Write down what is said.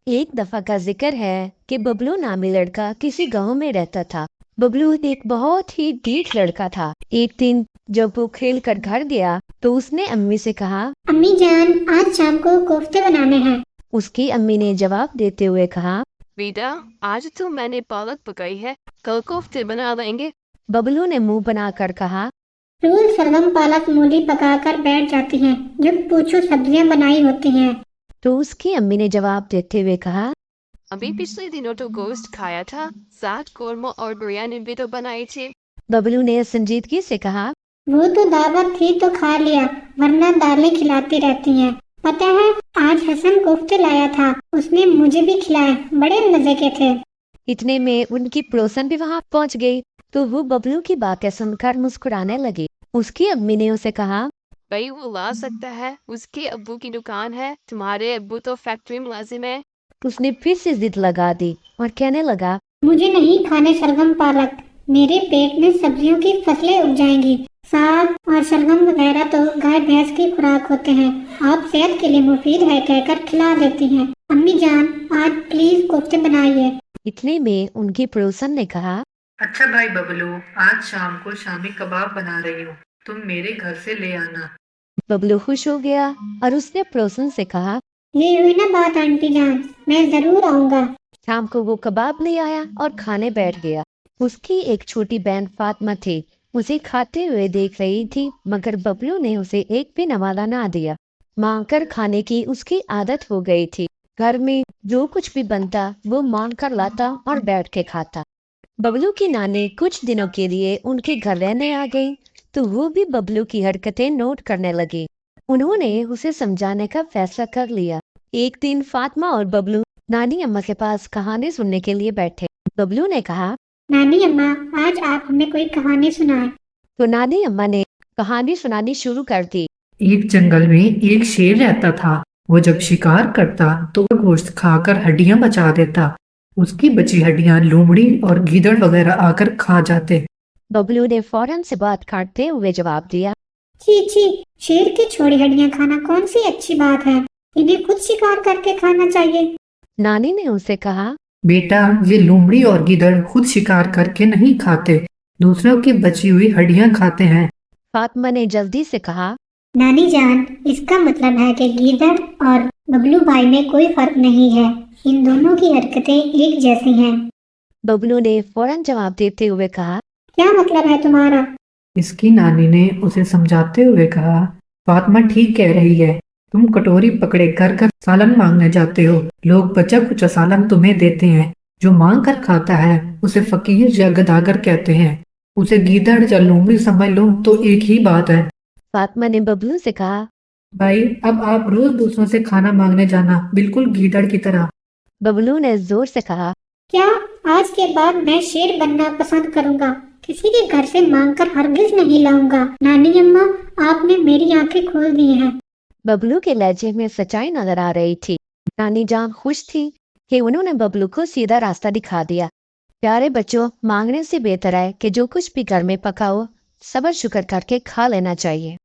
एक दफा का जिक्र है कि बबलू नामी लड़का किसी गांव में रहता था। बबलू एक बहुत ही ढीठ लड़का था। एक दिन जब वो खेल कर घर गया तो उसने अम्मी से कहा। अम्मी जान, आज शाम को कोफ्ते बनाने हैं। उसकी अम्मी ने जवाब देते हुए कहा। बेटा, आज तो मैंने पालक पकाई है, कल कोफ्ते बना लेंगे। बबलू ने मुंह बनाकर कहा। रोज शलगम पालक मूली पकाकर बैठ जाती हैं, जब पूछो सब्जियां बनाई होती हैं। तो उसकी अम्मी ने जवाब देते हुए कहा। अभी पिछले दिनों तो गोश्त खाया था, साथ कोरमा और बिरयानी भी तो बनाई थी। बबलू ने संजीदगी से कहा। वो तो दावत थी तो खा लिया, वरना दालें खिलाती रहती हैं। पता है, आज हसन कोफ्ते लाया था, उसने मुझे भी खिलाए, बड़े मजे के थे। इतने में उनकी पड़ोसन भी वहां पहुंच गई तो वो बबलू की बातें सुनकर मुस्कुराने लगी। उसकी अम्मी ने उसे कहा। भाई वो ला सकता है, उसके अब्बू की दुकान है, तुम्हारे अब्बू तो फैक्ट्री मुलाजिम है। उसने फिर से जिद लगा दी और कहने लगा। मुझे नहीं खाने शलगम पालक, मेरे पेट में सब्जियों की फसलें उग जाएंगी। साग और शलगम वगैरह तो गाय भैंस की खुराक होते हैं, आप सेहत के लिए मुफीद है कहकर खिला देती हैं। अम्मी जान, आज प्लीज कोफ्ते बनाइए। इतने में उनकी पड़ोसन ने कहा। अच्छा भाई बबलू, आज शाम को शामी कबाब बना रही हूँ, तुम मेरे घर से ले आना। बबलू खुश हो गया और उसने पड़ोसन से कहा। ये हुई ना बात आंटी जान, मैं जरूर आऊंगा। शाम को वो कबाब ले आया और खाने बैठ गया। उसकी एक छोटी बहन फातिमा थी, उसे खाते हुए देख रही थी, मगर बबलू ने उसे एक भी नवाला ना दिया। मांग कर खाने की उसकी आदत हो गई थी। घर में जो कुछ भी बनता वो मांग कर लाता और बैठ के खाता। बबलू की नानी कुछ दिनों के लिए उनके घर रहने आ गई तो वो भी बबलू की हरकतें नोट करने लगी। उन्होंने उसे समझाने का फैसला कर लिया। एक दिन फातिमा और बबलू नानी अम्मा के पास कहानी सुनने के लिए बैठे। बबलू ने कहा। नानी अम्मा, आज आप हमें कोई कहानी सुनाएं। तो नानी अम्मा ने कहानी सुनानी शुरू कर दी। एक जंगल में एक शेर रहता था। वो जब शिकार करता तो वो गोश्त खाकर हड्डियां बचा देता। उसकी बची हड्डियां लोमड़ी और गीदड़ वगैरह आकर खा जाते। बबलू ने फौरन से बात काटते हुए जवाब दिया। छी छी, शेर की छोड़ी हड्डियां खाना कौन सी अच्छी बात है, इन्हें खुद शिकार करके खाना चाहिए। नानी ने उसे कहा। बेटा, ये लोमड़ी और गीदड़ खुद शिकार करके नहीं खाते, दूसरों की बची हुई हड्डियां खाते हैं। फातिमा ने जल्दी से कहा। नानी जान, इसका मतलब है कि गीदड़ और बबलू भाई में कोई फर्क नहीं है, इन दोनों की हरकतें एक जैसी हैं। बबलू ने फौरन जवाब देते हुए कहा। क्या मतलब है तुम्हारा? इसकी नानी ने उसे समझाते हुए कहा। फातिमा ठीक कह रही है, तुम कटोरी पकड़े घर घर सालन मांगने जाते हो, लोग बचा कुचा सालन तुम्हें देते हैं। जो मांग कर खाता है उसे फकीर या गदागर कहते हैं, उसे गीदड़ या लोमड़ी समझ लो तो एक ही बात है। फातिमा ने बबलू से कहा। भाई, अब आप रोज दूसरों से खाना मांगने जाना, बिल्कुल गीदड़ की तरह। बबलू ने जोर से कहा। क्या? आज के बाद मैं शेर बनना पसंद करूंगा, किसी के घर से मांगकर हरगिज नहीं लाऊंगा। नानी अम्मा, आपने मेरी आंखें खोल दी हैं। बबलू के लहजे में सच्चाई नजर आ रही थी। नानी जान खुश थी कि उन्होंने बबलू को सीधा रास्ता दिखा दिया। प्यारे बच्चों, मांगने से बेहतर है कि जो कुछ भी घर में पका हो सब्र शुक्र करके खा लेना चाहिए।